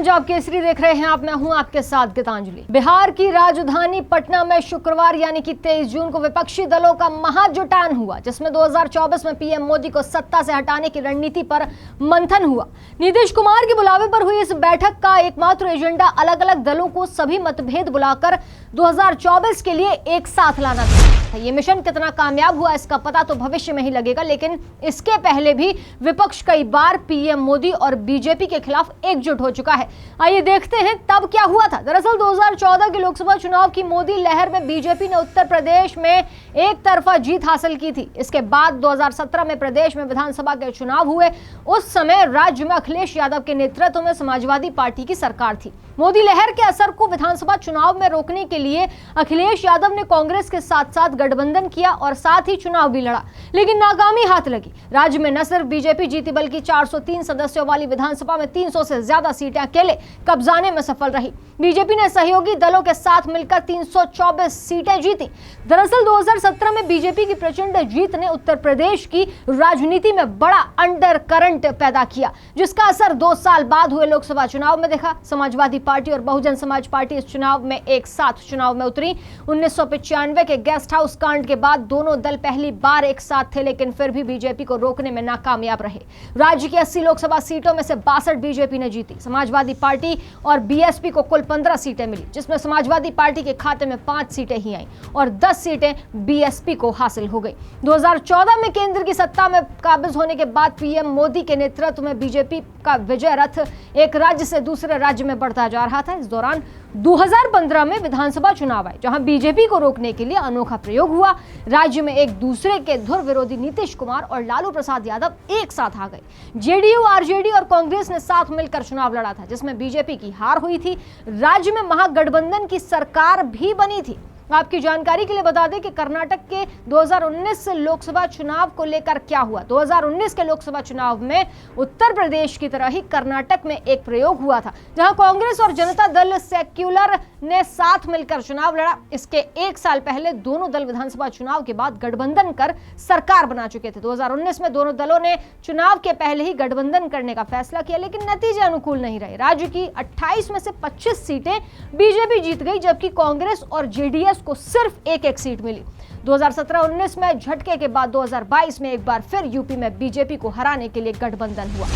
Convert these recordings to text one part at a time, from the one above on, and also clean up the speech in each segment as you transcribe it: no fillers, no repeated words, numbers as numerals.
पंजाब केसरी देख रहे हैं आप, मैं हूं आपके साथ गीतांजलि। बिहार की राजधानी पटना में शुक्रवार यानी कि 23 जून को विपक्षी दलों का महाजुटान हुआ, जिसमें 2024 में पीएम मोदी को सत्ता से हटाने की रणनीति पर मंथन हुआ। नीतीश कुमार के बुलावे पर हुई इस बैठक का एकमात्र एजेंडा अलग अलग दलों को सभी मतभेद बुलाकर 2024 के लिए एक साथ लाना था। ये मिशन कितना कामयाब हुआ इसका पता तो भविष्य में ही लगेगा, लेकिन इसके पहले भी विपक्ष कई बार पीएम मोदी और बीजेपी के खिलाफ एकजुट हो चुका है। आइए देखते हैं तब क्या हुआ था। दरअसल 2014 के लोकसभा चुनाव की मोदी लहर में बीजेपी ने उत्तर प्रदेश में एक तरफा जीत हासिल की थी। इसके बाद 2017 में प्रदेश में विधानसभा के चुनाव हुए। उस समय राज्य में अखिलेश यादव के नेतृत्व में समाजवादी पार्टी की सरकार थी। मोदी लहर के असर को विधानसभा चुनाव में रोकने के लिए अखिलेश यादव ने कांग्रेस के साथ साथ गठबंधन किया और साथ ही चुनाव भी लड़ा, लेकिन नाकामी हाथ लगी। राज्य में न सिर्फ बीजेपी जीती बल्कि 403 सदस्यों वाली विधानसभा में 300 से ज्यादा सीटें अकेले कब्जाने में सफल रही। बीजेपी ने सहयोगी दलों के साथ मिलकर 324 सीटें जीती। दरअसल 2017 में बीजेपी की प्रचंड जीत ने उत्तर प्रदेश की राजनीति में बड़ा अंडर करंट पैदा किया, जिसका असर 2 साल बाद हुए लोकसभा चुनाव में देखा। समाजवादी पार्टी और बहुजन समाज पार्टी इस चुनाव में एक साथ चुनाव में उतरी। 1995 के गेस्ट हाउस कांड के बाद दोनों दल पहली बार एक साथ थे, लेकिन फिर भी बीजेपी को रोकने में नाकामयाब रहे। राज्य की 80 लोकसभा सीटों में से 62 बीजेपी ने जीती। समाजवादी पार्टी और बीएसपी को कुल 15 सीटें मिली, जिसमें समाजवादी पार्टी के खाते में 5 सीटें ही आईं और 10 सीटें बीएसपी को हासिल हो गई। 2014 में केंद्र की सत्ता में काबिज होने के बाद पीएम मोदी के नेतृत्व में बीजेपी का विजय रथ एक राज्य से दूसरे राज्य में बढ़ता जा रहा था। इस दौरान 2015 में विधानसभा चुनाव आए, जहां बीजेपी को रोकने के लिए अनोखा प्रयोग हुआ। राज्य में एक दूसरे के धुर विरोधी नीतीश कुमार और लालू प्रसाद यादव एक साथ आ गए। जेडीयू, आरजेडी और कांग्रेस ने साथ मिलकर चुनाव लड़ा था, जिसमें बीजेपी की हार हुई थी। राज्य में महागठबंधन की सरकार भी बनी थी। आपकी जानकारी के लिए बता दें कि कर्नाटक के 2019 लोकसभा चुनाव को लेकर क्या हुआ। 2019 के लोकसभा चुनाव में उत्तर प्रदेश की तरह ही कर्नाटक में एक प्रयोग हुआ था, जहां कांग्रेस और जनता दल सेक्युलर ने साथ मिलकर चुनाव लड़ा। इसके 1 साल पहले दोनों दल विधानसभा चुनाव के बाद गठबंधन कर सरकार बना चुके थे। 2019 में दोनों दलों ने चुनाव के पहले ही गठबंधन करने का फैसला किया, लेकिन नतीजे अनुकूल नहीं रहे। राज्य की 28 में से 25 सीटें बीजेपी जीत गई, जबकि कांग्रेस और जेडीएस को सिर्फ एक सीट मिली। 2017-19 में झटके के बाद 2022 में एक बार फिर यूपी में बीजेपी को हराने के लिए गठबंधन हुआ।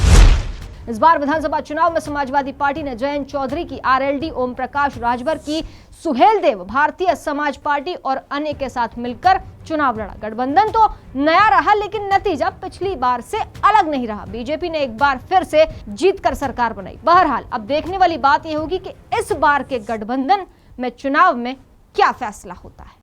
इस बार विधानसभा चुनाव में समाजवादी पार्टी ने जयंत चौधरी की आरएलडी, ओम प्रकाश राजभर की सुहेलदेव, भारतीय समाज पार्टी और अन्य के साथ मिलकर चुनाव लड़ा। गठबंधन तो नया रहा, लेकिन नतीजा पिछली बार से अलग नहीं रहा। बीजेपी ने एक बार फिर से जीतकर सरकार बनाई। बहरहाल अब देखने वाली बात यह होगी कि इस बार के गठबंधन में चुनाव में क्या फैसला होता है।